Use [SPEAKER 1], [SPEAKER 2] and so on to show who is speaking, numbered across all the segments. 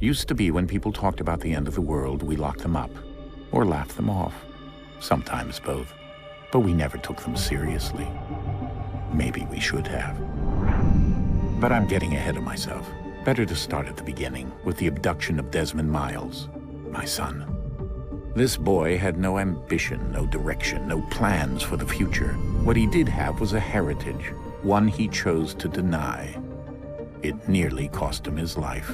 [SPEAKER 1] Used to be when people talked about the end of the world, we locked them up. Or laughed them off. Sometimes both. But we never took them seriously. Maybe we should have. But I'm getting ahead of myself. Better to start at the beginning, with the abduction of Desmond Miles, my son. This boy had no ambition, no direction, no plans for the future. What he did have was a heritage, one he chose to deny. It nearly cost him his life.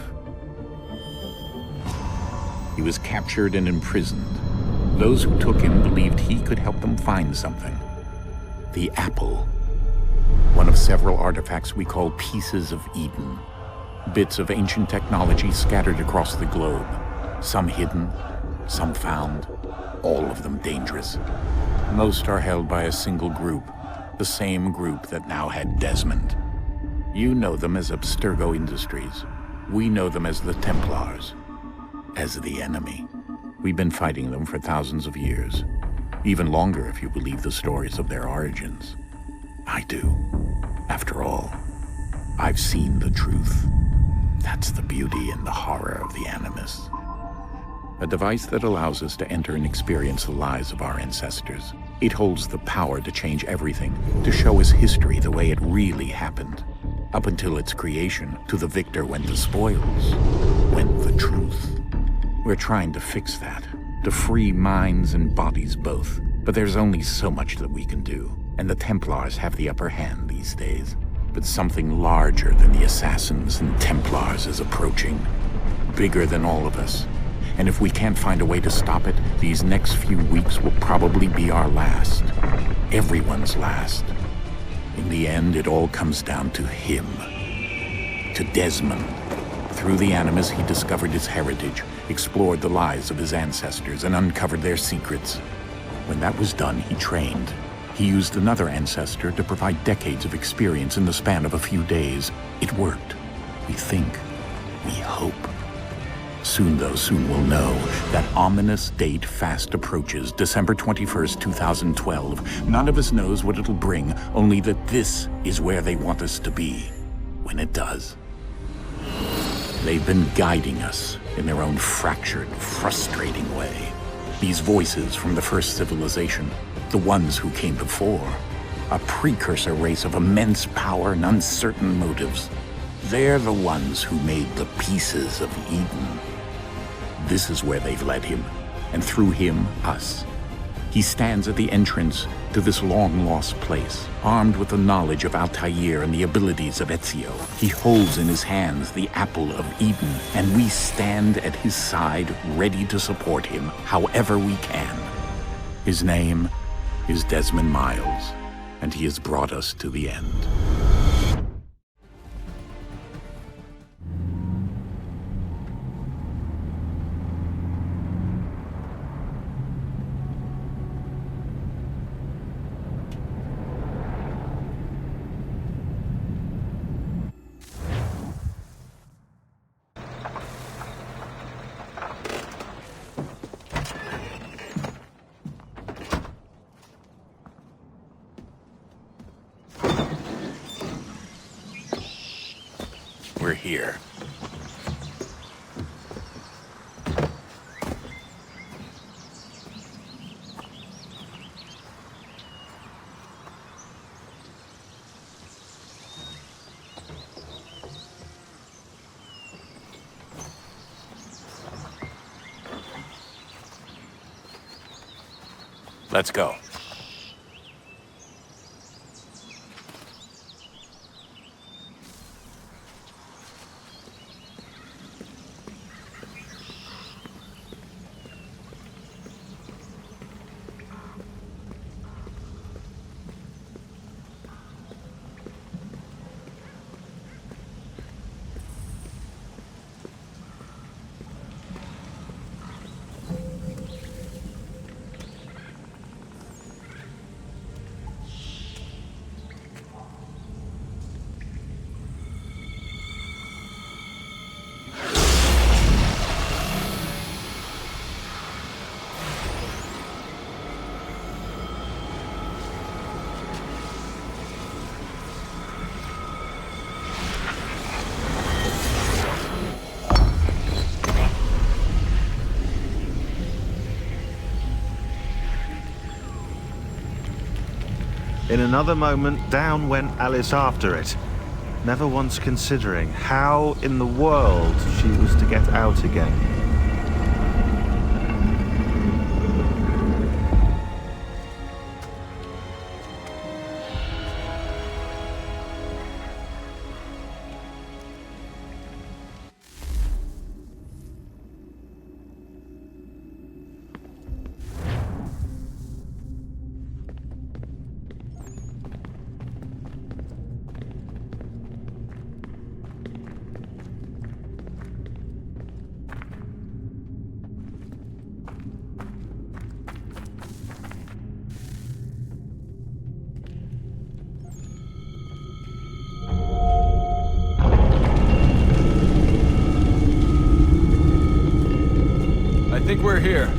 [SPEAKER 1] He was captured and imprisoned. Those who took him believed he could help them find something. The apple. One of several artifacts we call pieces of Eden. Bits of ancient technology scattered across the globe. Some hidden, some found, all of them dangerous. Most are held by a single group, the same group that now had Desmond. You know them as Abstergo Industries. We know them as the Templars, as the enemy. We've been fighting them for thousands of years, even longer if you believe the stories of their origins. I do. After all, I've seen the truth. That's the beauty and the horror of the Animus. A device that allows us to enter and experience the lives of our ancestors. It holds the power to change everything, to show us history the way it really happened. Up until its creation, to the victor went the spoils, went the truth. We're trying to fix that, to free minds and bodies both. But there's only so much that we can do, and the Templars have the upper hand these days. But something larger than the Assassins and Templars is approaching, bigger than all of us. And if we can't find a way to stop it, these next few weeks will probably be our last. Everyone's last. In the end, it all comes down to him. To Desmond. Through the Animus, he discovered his heritage, explored the lives of his ancestors, and uncovered their secrets. When that was done, he trained. He used another ancestor to provide decades of experience in the span of a few days. It worked. We think. We hope. Soon we'll know. That ominous date fast approaches, December 21st, 2012. None of us knows what it'll bring, only that this is where they want us to be, when it does. They've been guiding us in their own fractured, frustrating way. These voices from the first civilization, the ones who came before, a precursor race of immense power and uncertain motives. They're the ones who made the pieces of Eden. This is where they've led him, and through him, us. He stands at the entrance to this long-lost place, armed with the knowledge of Altair and the abilities of Ezio. He holds in his hands the apple of Eden, and we stand at his side, ready to support him however we can. His name is Desmond Miles, and he has brought us to the end. We're here. Let's go.
[SPEAKER 2] another moment, down went Alice after it, never once considering how in the world she was to get out again.
[SPEAKER 3] I think we're here.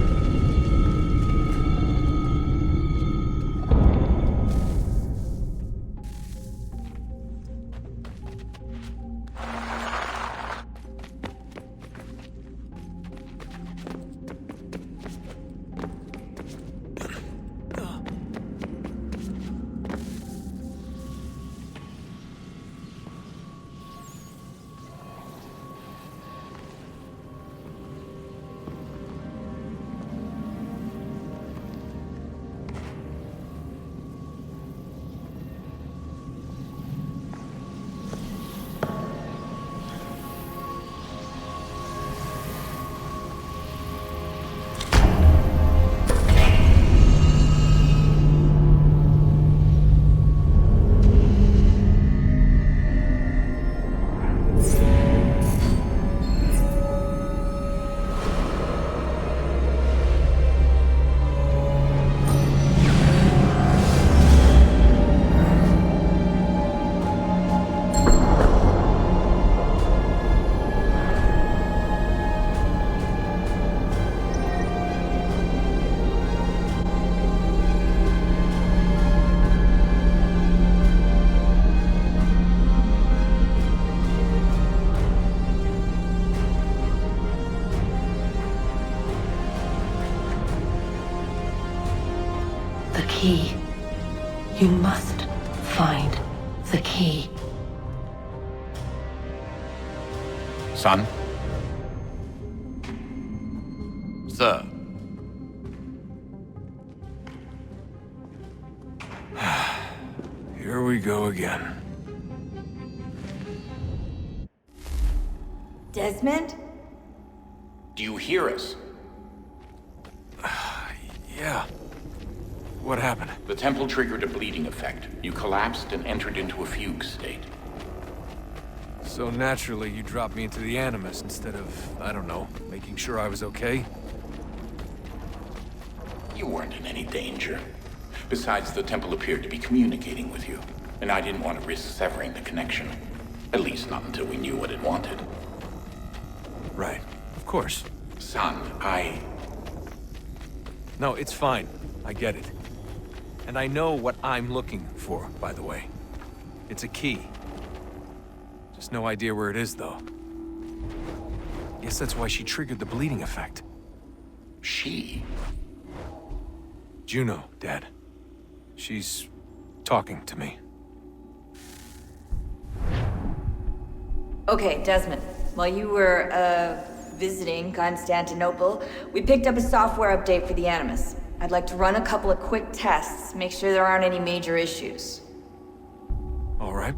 [SPEAKER 4] The key. You must find the key.
[SPEAKER 1] Son?
[SPEAKER 3] Sir. Here we go again.
[SPEAKER 5] Desmond?
[SPEAKER 1] Do you hear us?
[SPEAKER 3] Yeah. What happened?
[SPEAKER 1] The temple triggered a bleeding effect. You collapsed and entered into a fugue state.
[SPEAKER 3] So naturally, you dropped me into the Animus instead of, I don't know, making sure I was okay?
[SPEAKER 1] You weren't in any danger. Besides, the temple appeared to be communicating with you, and I didn't want to risk severing the connection. At least not until we knew what it wanted.
[SPEAKER 3] Right. Of course.
[SPEAKER 1] Son,
[SPEAKER 3] No, it's fine. I get it. And I know what I'm looking for, by the way. It's a key. Just no idea where it is, though. Guess that's why she triggered the bleeding effect.
[SPEAKER 1] She?
[SPEAKER 3] Juno, Dad. She's talking to me.
[SPEAKER 5] Okay, Desmond. While you were, visiting Constantinople, we picked up a software update for the Animus. I'd like to run a couple of quick tests, make sure there aren't any major issues.
[SPEAKER 3] All right.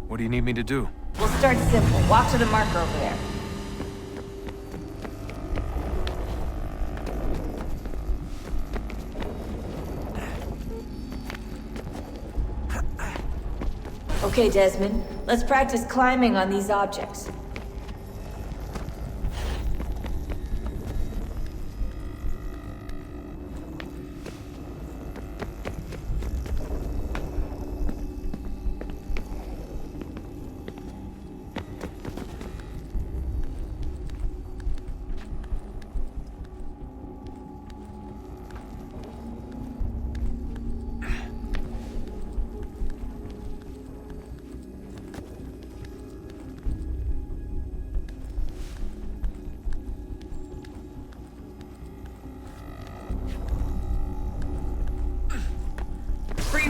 [SPEAKER 3] What do you need me to do?
[SPEAKER 5] We'll start simple. Walk to the marker over there. Okay, Desmond. Let's practice climbing on these objects.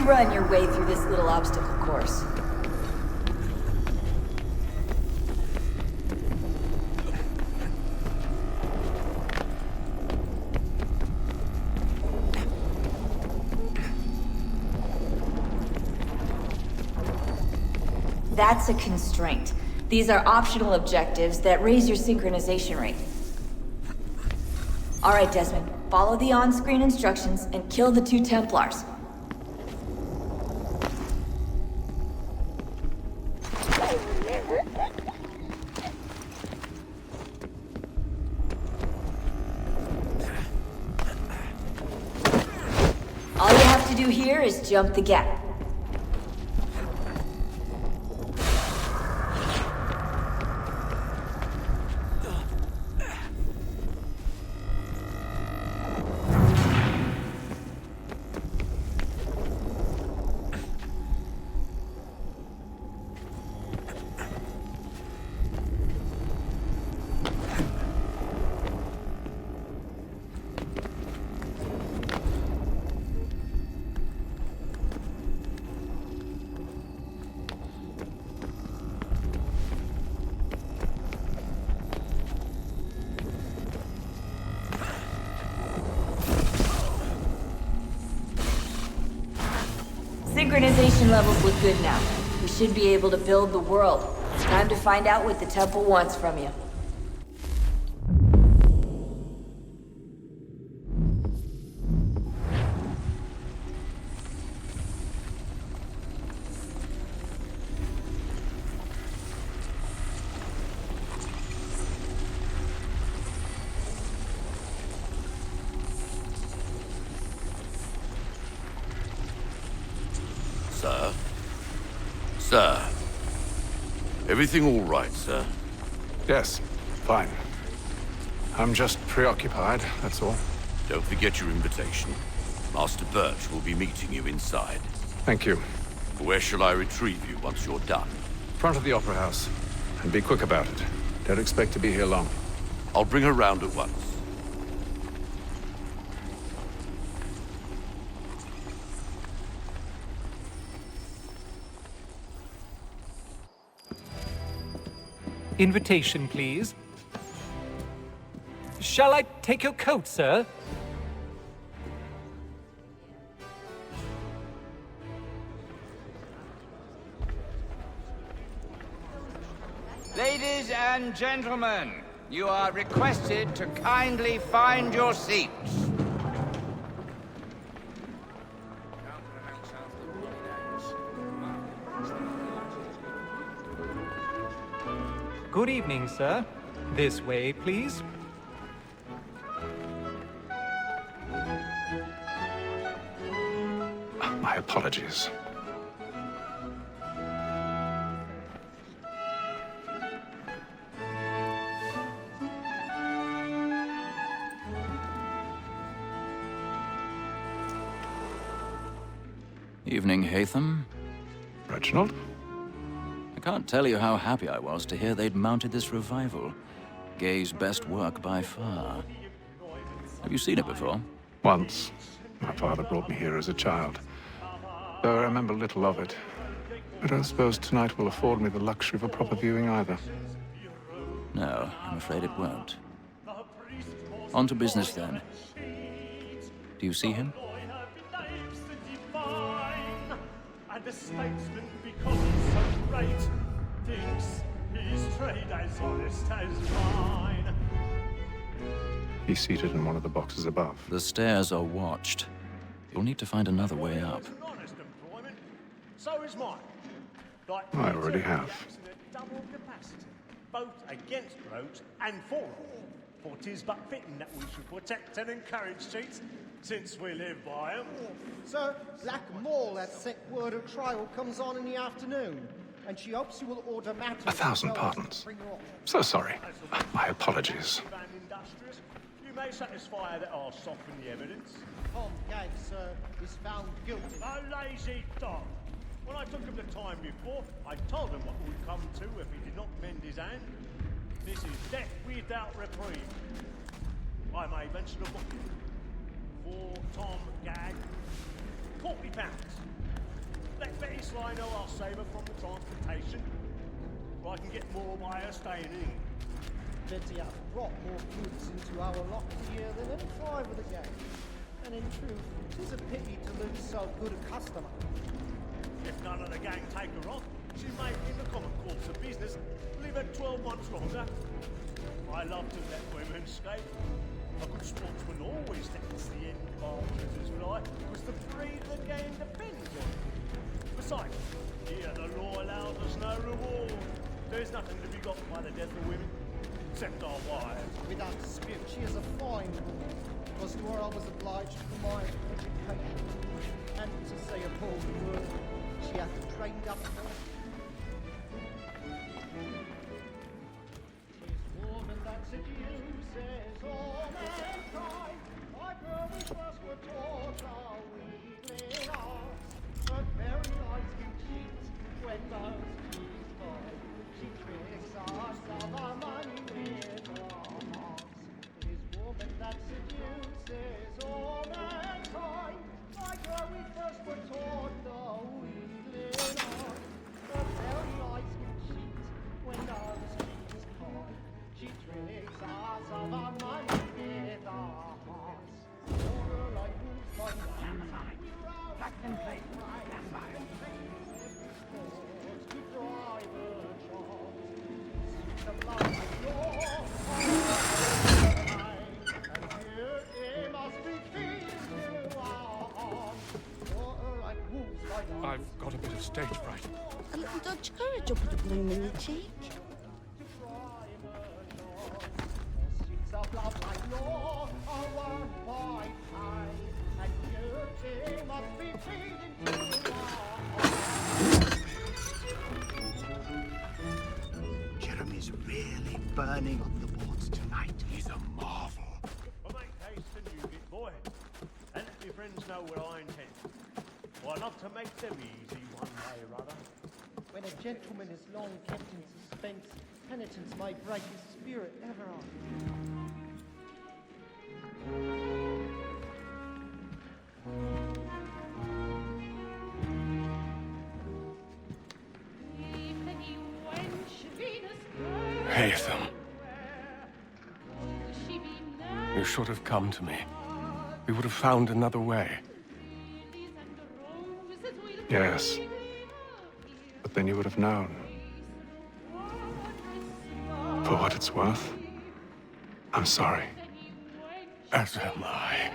[SPEAKER 5] run your way through this little obstacle course. That's a constraint. These are optional objectives that raise your synchronization rate. Alright, Desmond. Follow the on-screen instructions and kill the 2 Templars. All you have to do here is jump the gap. Synchronization levels look good now. We should be able to build the world. Time to find out what the temple wants from you.
[SPEAKER 6] Sir? Sir? Everything all right, sir?
[SPEAKER 7] Yes, fine. I'm just preoccupied, that's all.
[SPEAKER 6] Don't forget your invitation. Master Birch will be meeting you inside.
[SPEAKER 7] Thank you.
[SPEAKER 6] Where shall I retrieve you once you're done?
[SPEAKER 7] Front of the Opera House. And be quick about it. Don't expect to be here long.
[SPEAKER 6] I'll bring her round at once.
[SPEAKER 8] Invitation, please. Shall I take your coat, sir?
[SPEAKER 9] Ladies and gentlemen, you are requested to kindly find your seats.
[SPEAKER 8] Good evening, sir. This way, please.
[SPEAKER 7] My apologies.
[SPEAKER 10] Evening, Hatham.
[SPEAKER 7] Reginald?
[SPEAKER 10] I can't tell you how happy I was to hear they'd mounted this revival. Gay's best work by far. Have you seen it before?
[SPEAKER 7] Once. My father brought me here as a child. Though I remember little of it. I don't suppose tonight will afford me the luxury of a proper viewing either.
[SPEAKER 10] No, I'm afraid it won't. On to business, then. Do you see him?
[SPEAKER 11] And the statesman, because he's so great, thinks his trade as honest as mine.
[SPEAKER 7] He's seated in one of the boxes above.
[SPEAKER 10] The stairs are watched. You'll need to find another way up.
[SPEAKER 11] Honest employment, so is mine. Like
[SPEAKER 7] I already have.
[SPEAKER 11] in a double capacity, both against roads and for them. For 'tis but fitting that we should protect and encourage cheats, since we live by 'em.
[SPEAKER 12] Sir, Black Mall, that sick word of trial comes on in the afternoon, and she hopes you will order matters.
[SPEAKER 7] 1,000 pardons. So sorry. My apologies.
[SPEAKER 11] And industrious, you may satisfy that I'll soften the evidence.
[SPEAKER 12] Tom Gag, sir, is found guilty.
[SPEAKER 11] A lazy dog. When I took him the time before, I told him what would come to if he did not mend his hand. This is death without reprieve. I may mention a book for Tom Gag. £40. Let Betty Sly know I'll save her from the transportation. Or I can get more by her staying in.
[SPEAKER 12] Betty has brought more goods into our locker here than any five of the gang. And in truth, it is a pity to lose so good a customer.
[SPEAKER 11] If none of the gang take her on, she may, in the common course of business, live her 12 months longer. I love to let women escape. A good sportsman always lets the end partridges fly, because the breed of the game depends on it. Besides, here the law allows us no reward. There's nothing to be got by the death of women, except our wives.
[SPEAKER 12] Without dispute, she is a fine woman. Was to her I was obliged for my education. And to say a bold word, she hath trained up for it. Tis woman that seduces all mankind. Like her we first were taught our weakling arts. Her very eyes can cheat when those keys find. She tricks us of our money with her hearts. Tis woman that seduces all mankind. Like her we first were taught the weakling arts. Her very eyes can cheat when those keys find. She tricks us of our money with her hearts. Or like wolves by night. Black and play. Stand by. To drive her charms. The blood of your and here it must be feeding to our arms. Or like wolves by night.
[SPEAKER 7] I've got a bit of stage fright.
[SPEAKER 13] A little Dutch courage up at the bloom in the cheek.
[SPEAKER 12] Streets of love like law are won by time, and beauty must be feeding to our
[SPEAKER 14] Jeremy's really burning on the boards tonight.
[SPEAKER 6] He's a marvel.
[SPEAKER 11] But make haste and use it, boy. And let your friends know what I intend. For I love to make them easy one day or other.
[SPEAKER 12] When a gentleman is long kept in suspense, penitence may break his spirit ever on.
[SPEAKER 7] Haytham. You should have come to me. We would have found another way. Yes. But then you would have known. For what it's worth, I'm sorry. As am I.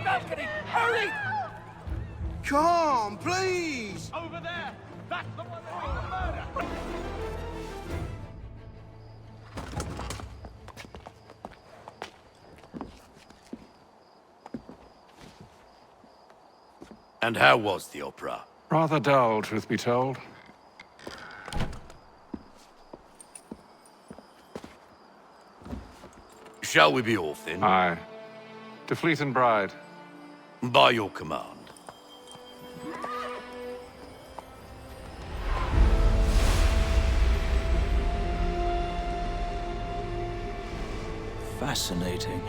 [SPEAKER 9] Balcony! Hurry!
[SPEAKER 14] Come, please!
[SPEAKER 9] Over there! That's the one that did the murder!
[SPEAKER 6] And how was the opera?
[SPEAKER 7] Rather dull, truth be told.
[SPEAKER 6] Shall we be off then?
[SPEAKER 7] Aye. To Fleet and Bride.
[SPEAKER 6] By your command.
[SPEAKER 10] Fascinating.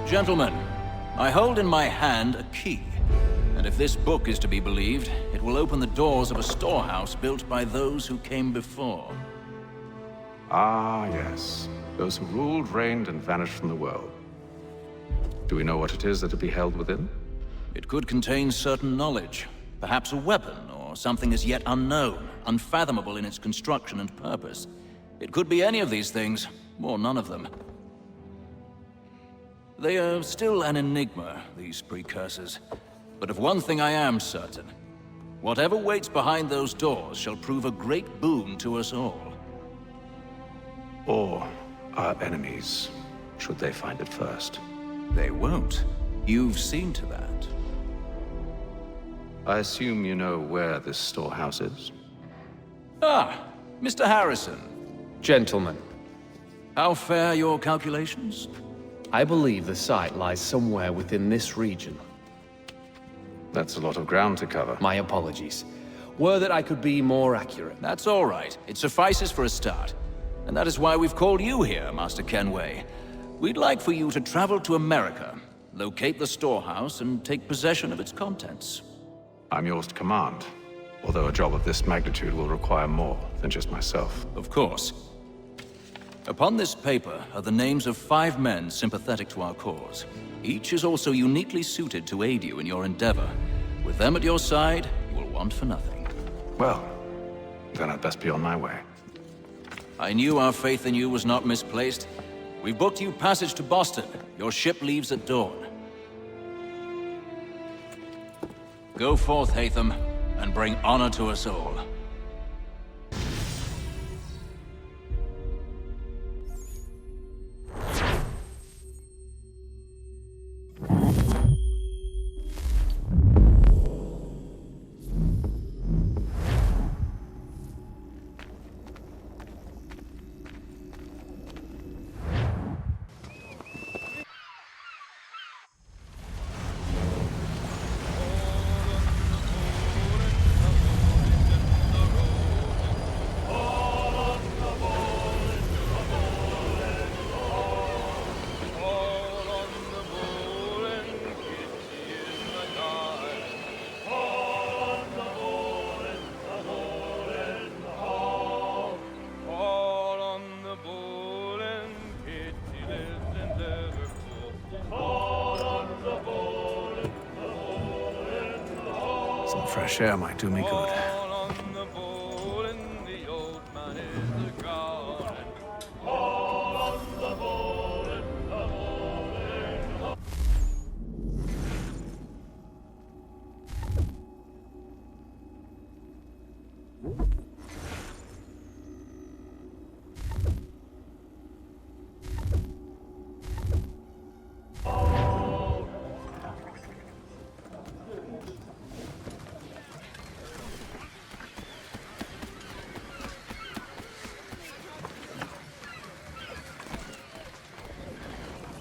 [SPEAKER 10] Gentlemen, I hold in my hand a key. And if this book is to be believed, it will open the doors of a storehouse built by those who came before.
[SPEAKER 7] Ah, yes. Those who ruled, reigned, and vanished from the world. Do we know what it is that will be held within?
[SPEAKER 10] It could contain certain knowledge. Perhaps a weapon, or something as yet unknown, unfathomable in its construction and purpose. It could be any of these things, or none of them. They are still an enigma, these precursors. But of one thing I am certain. Whatever waits behind those doors shall prove a great boon to us all.
[SPEAKER 7] or our enemies, should they find it first.
[SPEAKER 10] They won't. You've seen to that.
[SPEAKER 7] I assume you know where this storehouse is?
[SPEAKER 10] Ah, Mr. Harrison.
[SPEAKER 15] Gentlemen,
[SPEAKER 10] How fare your calculations?
[SPEAKER 15] I believe the site lies somewhere within this region.
[SPEAKER 7] That's a lot of ground to cover.
[SPEAKER 15] My apologies. Were that I could be more accurate.
[SPEAKER 10] That's all right. It suffices for a start. And that is why we've called you here, Master Kenway. We'd like for you to travel to America, locate the storehouse, and take possession of its contents.
[SPEAKER 7] I'm yours to command, although a job of this magnitude will require more than just myself.
[SPEAKER 10] Of course. Upon this paper are the names of 5 men sympathetic to our cause. Each is also uniquely suited to aid you in your endeavor. With them at your side, you will want for nothing.
[SPEAKER 7] Well, then I'd best be on my way.
[SPEAKER 10] I knew our faith in you was not misplaced. We've booked you passage to Boston. Your ship leaves at dawn. Go forth, Hatham, and bring honor to us all.
[SPEAKER 7] Some fresh air might do me good.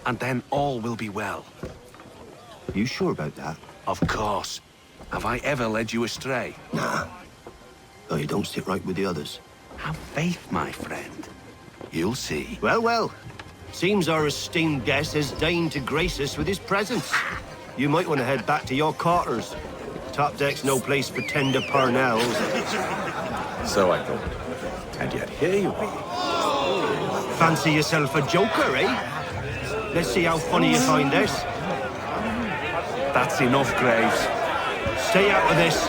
[SPEAKER 16] And then all will be well.
[SPEAKER 14] You sure about that?
[SPEAKER 16] Of course. Have I ever led you astray?
[SPEAKER 14] Nah. Oh, you don't sit right with the others.
[SPEAKER 16] Have faith, my friend. You'll see.
[SPEAKER 14] Well, well. Seems our esteemed guest has deigned to grace us with his presence. You might want to head back to your quarters. Top deck's no place for tender parnells.
[SPEAKER 7] So I thought. And yet here you be.
[SPEAKER 14] Fancy yourself a joker, eh? Let's see how funny you find this.
[SPEAKER 16] That's enough, Graves.
[SPEAKER 14] Stay out of this.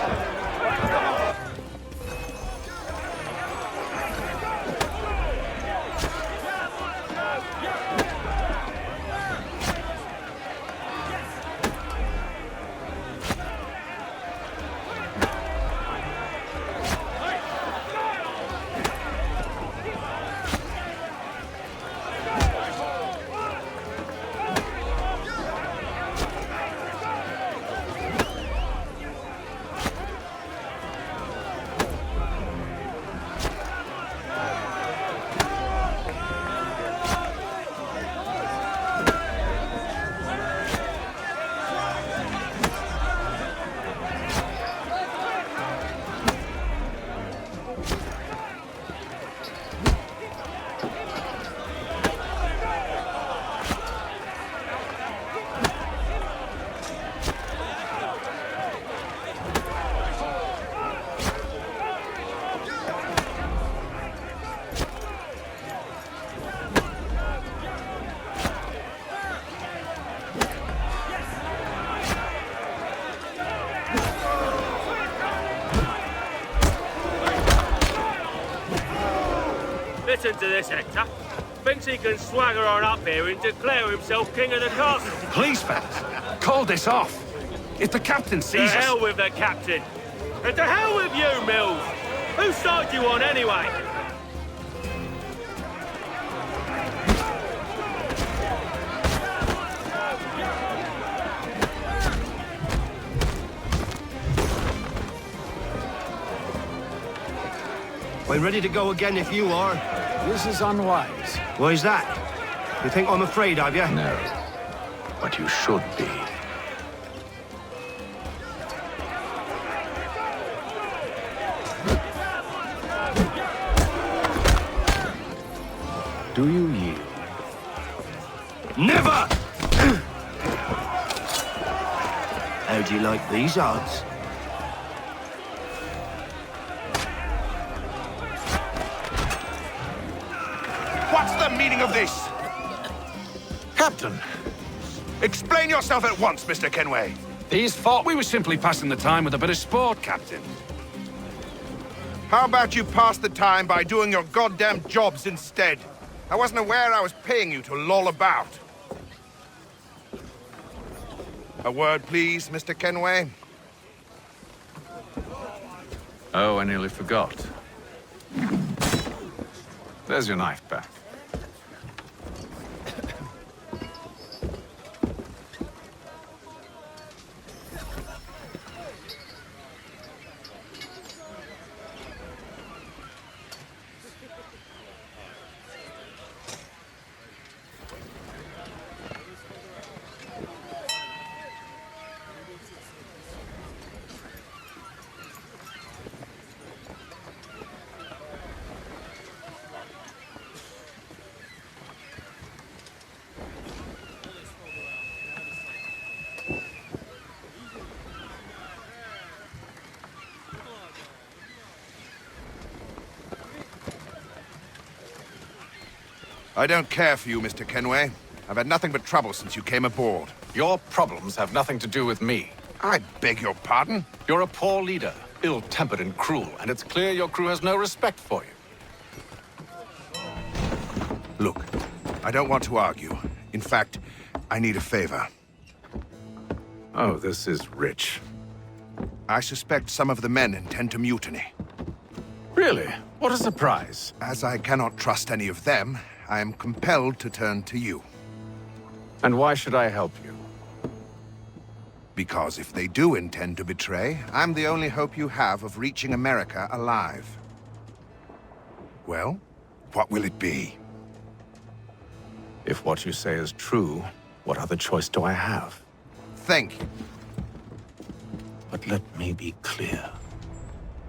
[SPEAKER 11] Listen to this, Hector. Thinks he can swagger on up here and declare himself king of the castle.
[SPEAKER 16] Please, fellas, call this off. If the captain sees us...
[SPEAKER 11] To hell with the captain. And to hell with you, Mills. Whose side do you on, anyway?
[SPEAKER 14] I'm ready to go again if you are.
[SPEAKER 7] This is unwise.
[SPEAKER 14] Why's that? You think I'm afraid of you?
[SPEAKER 7] No. But you should be. Do you yield?
[SPEAKER 14] Never! How do you like these odds?
[SPEAKER 16] What's the meaning of this? Captain! Explain yourself at once, Mr. Kenway.
[SPEAKER 6] These thought we were simply passing the time with a bit of sport, Captain.
[SPEAKER 16] How about you pass the time by doing your goddamn jobs instead? I wasn't aware I was paying you to loll about. A word, please, Mr. Kenway.
[SPEAKER 7] Oh, I nearly forgot. There's your knife back.
[SPEAKER 16] I don't care for you, Mr. Kenway. I've had nothing but trouble since you came aboard.
[SPEAKER 7] Your problems have nothing to do with me.
[SPEAKER 16] I beg your pardon?
[SPEAKER 7] You're a poor leader, ill-tempered and cruel, and it's clear your crew has no respect for you.
[SPEAKER 16] Look, I don't want to argue. In fact, I need a favor.
[SPEAKER 7] Oh, this is rich.
[SPEAKER 16] I suspect some of the men intend to mutiny.
[SPEAKER 7] Really? What a surprise.
[SPEAKER 16] As I cannot trust any of them, I am compelled to turn to you.
[SPEAKER 7] And why should I help you?
[SPEAKER 16] Because if they do intend to betray, I'm the only hope you have of reaching America alive. Well, what will it be?
[SPEAKER 7] If what you say is true, what other choice do I have?
[SPEAKER 16] Think.
[SPEAKER 7] But let me be clear.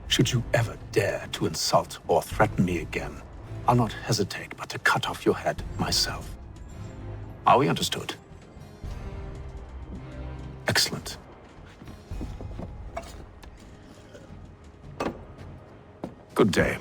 [SPEAKER 7] Should you ever dare to insult or threaten me again, I'll not hesitate but to cut off your head myself. Are we understood? Excellent. Good day.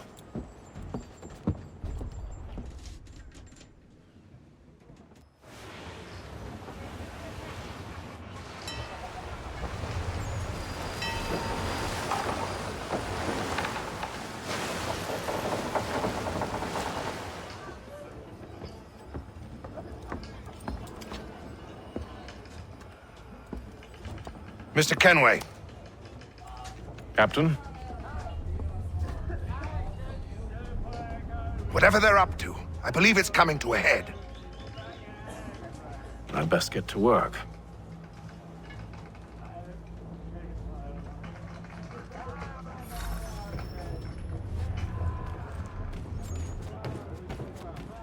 [SPEAKER 16] Mr. Kenway.
[SPEAKER 7] Captain?
[SPEAKER 16] Whatever they're up to, I believe it's coming to a head.
[SPEAKER 7] I'd best get to work.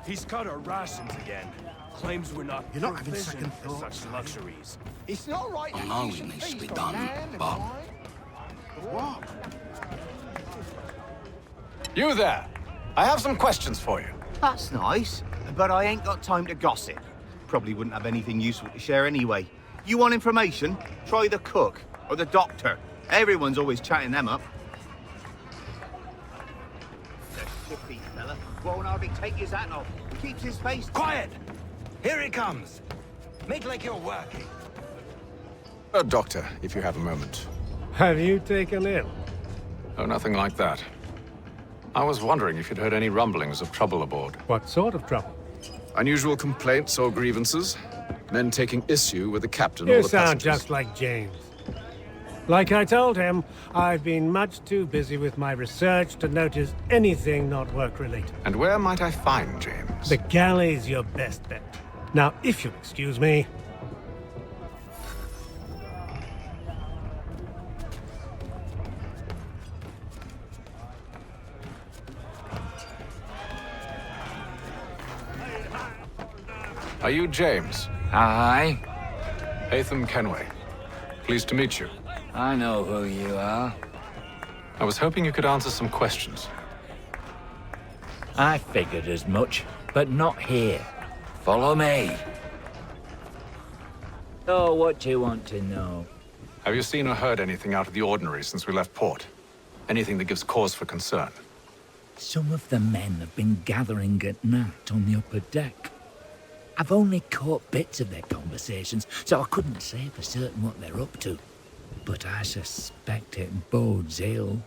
[SPEAKER 17] He's cut our rations again. Claims we're not
[SPEAKER 18] You're not having
[SPEAKER 17] provisioned
[SPEAKER 18] second
[SPEAKER 17] for
[SPEAKER 18] thoughts,
[SPEAKER 17] such luxuries.
[SPEAKER 18] It's not right.
[SPEAKER 6] I know it needs to be done, but...
[SPEAKER 18] What?
[SPEAKER 7] You there! I have some questions for you.
[SPEAKER 19] That's nice, but I ain't got time to gossip. Probably wouldn't have anything useful to share anyway. You want information? Try the cook or the doctor. Everyone's always chatting them up. The shifty fella won't hardly take his hat off. Keeps his face...
[SPEAKER 17] Quiet! Here he comes. Make like you're working.
[SPEAKER 7] Doctor, if you have a moment.
[SPEAKER 20] Have you taken ill?
[SPEAKER 7] Oh, nothing like that. I was wondering if you'd heard any rumblings of trouble aboard.
[SPEAKER 20] What sort of trouble?
[SPEAKER 7] Unusual complaints or grievances? Men taking issue with the captain or
[SPEAKER 20] You
[SPEAKER 7] the
[SPEAKER 20] sound
[SPEAKER 7] passengers?
[SPEAKER 20] just like James. Like I told him, I've been much too busy with my research to notice anything not work-related.
[SPEAKER 7] And where might I find James?
[SPEAKER 20] The galley's your best bet. Now, if you'll excuse me...
[SPEAKER 3] Are you James?
[SPEAKER 21] Aye.
[SPEAKER 3] Hatham Kenway. Pleased to meet you.
[SPEAKER 21] I know who you are.
[SPEAKER 3] I was hoping you could answer some questions.
[SPEAKER 21] I figured as much, but not here. Follow me. So, what do you want to know?
[SPEAKER 3] Have you seen or heard anything out of the ordinary since we left port? Anything that gives cause for concern?
[SPEAKER 21] Some of the men have been gathering at night on the upper deck. I've only caught bits of their conversations, so I couldn't say for certain what they're up to. But I suspect it bodes ill.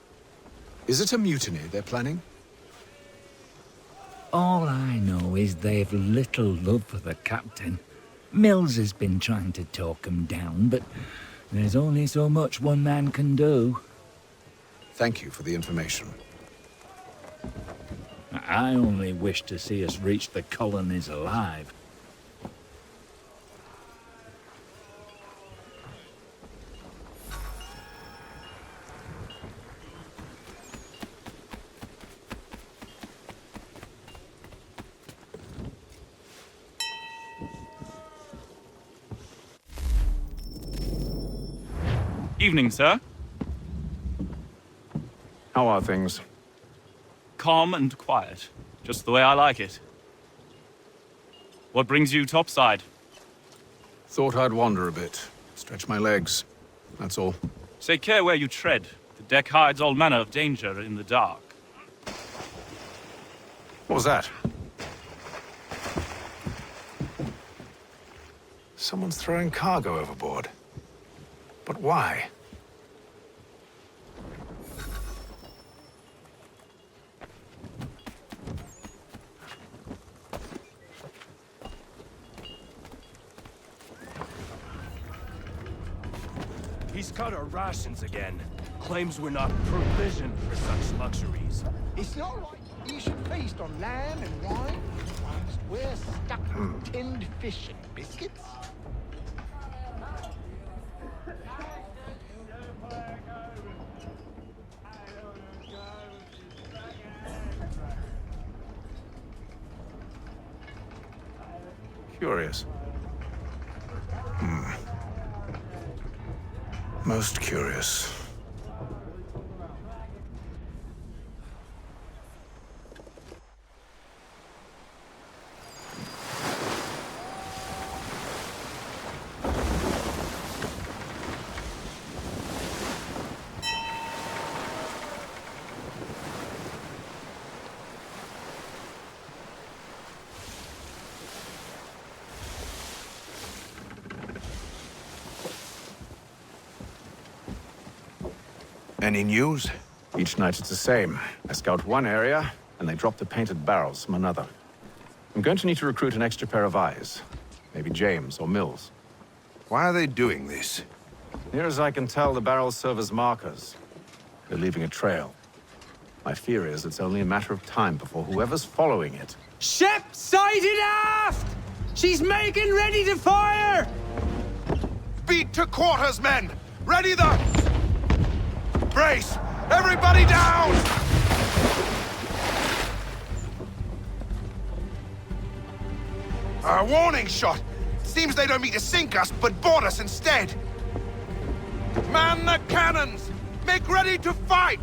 [SPEAKER 3] Is it a mutiny they're planning?
[SPEAKER 21] All I know is they've little love for the captain. Mills has been trying to talk him down, but there's only so much one man can do.
[SPEAKER 3] Thank you for the information.
[SPEAKER 21] I only wish to see us reach the colonies alive.
[SPEAKER 22] Evening, sir.
[SPEAKER 3] How are things?
[SPEAKER 22] Calm and quiet. Just the way I like it. What brings you topside?
[SPEAKER 3] Thought I'd wander a bit. Stretch my legs. That's all.
[SPEAKER 22] Take care where you tread. The deck hides all manner of danger in the dark.
[SPEAKER 3] What was that? Someone's throwing cargo overboard. But why?
[SPEAKER 23] He's cut our rations again. Claims we're not provisioned for such luxuries.
[SPEAKER 18] It's not like you should feast on lamb and wine, whilst we're stuck with tinned fish and biscuits.
[SPEAKER 3] Curious. Most curious.
[SPEAKER 16] Any news?
[SPEAKER 3] Each night it's the same. I scout one area, and they drop the painted barrels from another. I'm going to need to recruit an extra pair of eyes. Maybe James or Mills.
[SPEAKER 16] Why are they doing this?
[SPEAKER 3] Near as I can tell, the barrels serve as markers. They're leaving a trail. My fear is it's only a matter of time before whoever's following it...
[SPEAKER 24] Ship sighted aft! She's making ready to fire!
[SPEAKER 16] Beat to quarters, men! Ready the... Brace! Everybody down! A warning shot! Seems they don't mean to sink us, but board us instead! Man the cannons! Make ready to fight!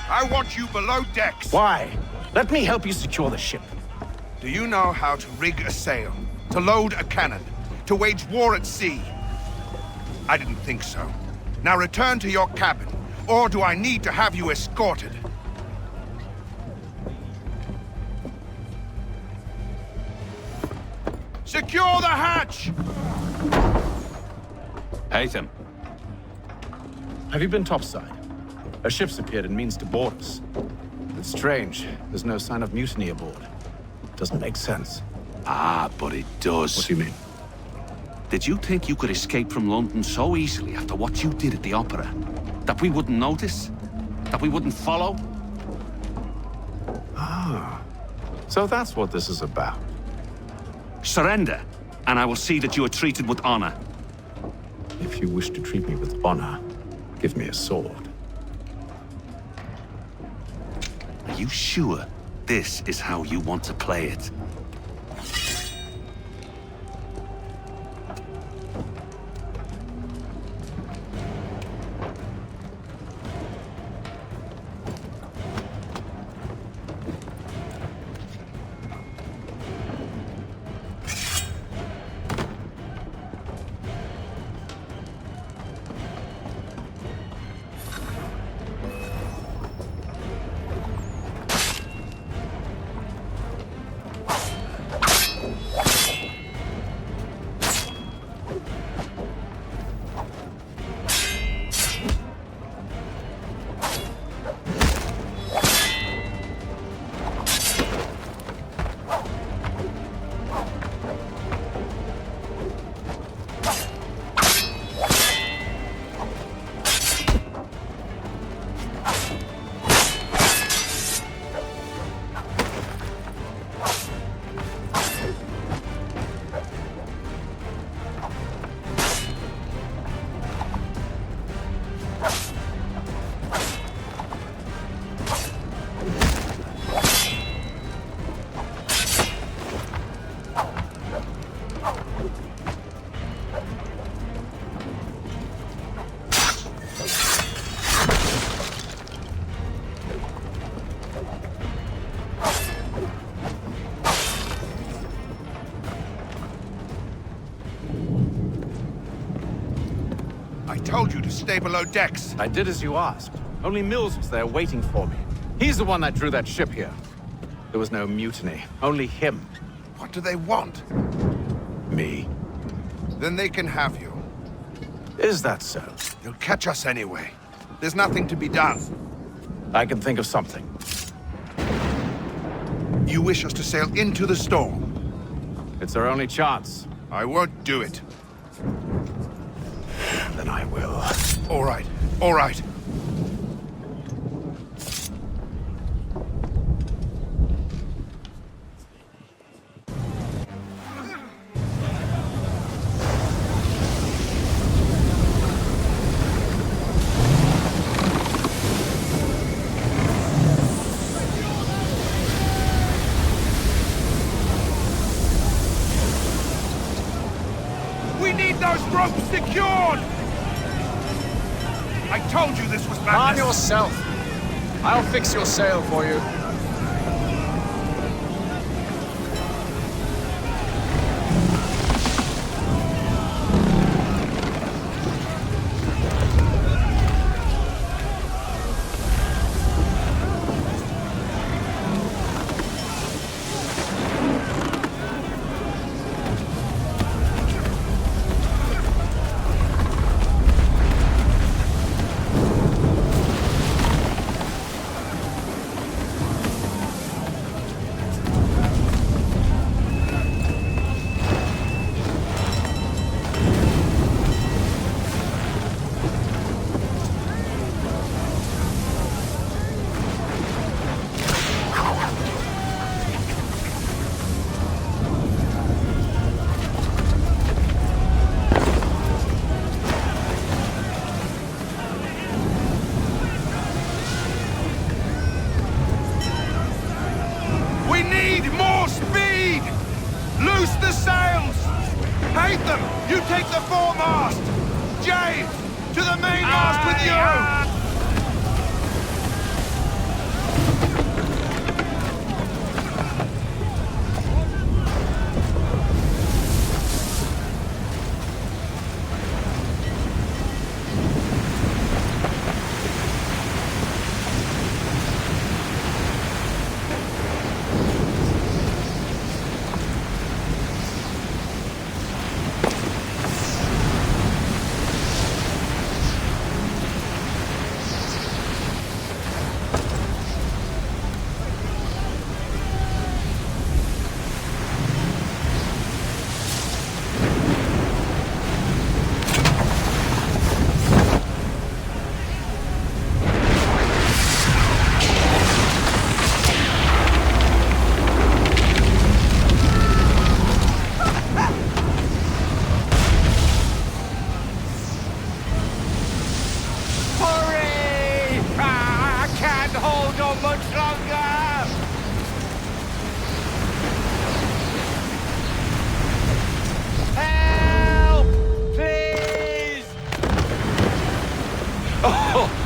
[SPEAKER 16] I want you below decks.
[SPEAKER 3] Why? Let me help you secure the ship.
[SPEAKER 16] Do you know how to rig a sail? To load a cannon? To wage war at sea? I didn't think so. Now return to your cabin. Or do I need to have you escorted? Secure the hatch!
[SPEAKER 22] Hatham.
[SPEAKER 3] Have you been topside? A ship's appeared and means to board us. It's strange. There's no sign of mutiny aboard. Doesn't make sense.
[SPEAKER 6] Ah, but it does.
[SPEAKER 3] What do you mean?
[SPEAKER 6] Did you think you could escape from London so easily after what you did at the opera? That we wouldn't notice? That we wouldn't follow?
[SPEAKER 3] Ah. So that's what this is about.
[SPEAKER 6] Surrender, and I will see that you are treated with honor.
[SPEAKER 3] If you wish to treat me with honor, give me a sword.
[SPEAKER 6] Are you sure this is how you want to play it?
[SPEAKER 16] I told you to stay below decks.
[SPEAKER 15] I did as you asked. Only Mills was there waiting for me. He's the one that drew that ship here. There was no mutiny, only him.
[SPEAKER 16] What do they want?
[SPEAKER 15] Me.
[SPEAKER 16] Then they can have you.
[SPEAKER 15] Is that so?
[SPEAKER 16] They'll catch us anyway. There's nothing to be done.
[SPEAKER 15] I can think of something.
[SPEAKER 16] You wish us to sail into the storm?
[SPEAKER 15] It's our only chance.
[SPEAKER 16] I won't do it.
[SPEAKER 15] Then I will.
[SPEAKER 16] All right, all right. Those ropes secured! I told you this was madness.
[SPEAKER 15] Calm yourself. I'll fix your sail for you.
[SPEAKER 16] Loose the sails! Hate them! You take the foremast! James! To the mainmast with you!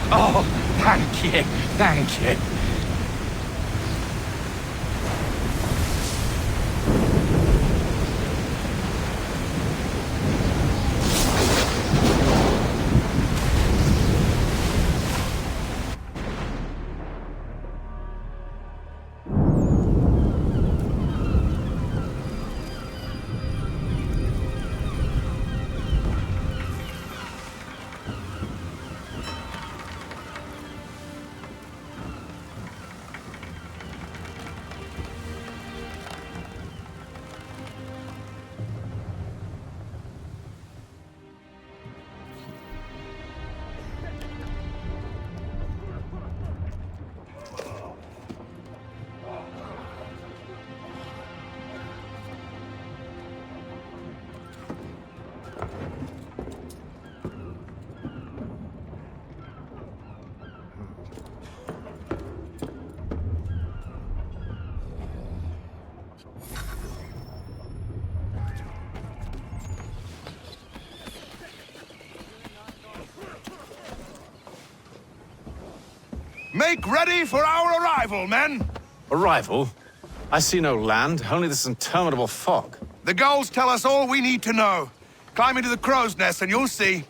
[SPEAKER 6] Oh, thank you, thank you.
[SPEAKER 16] Make ready for our arrival, men!
[SPEAKER 15] Arrival? I see no land, only this interminable fog.
[SPEAKER 16] The gulls tell us all we need to know. Climb into the crow's nest and you'll see.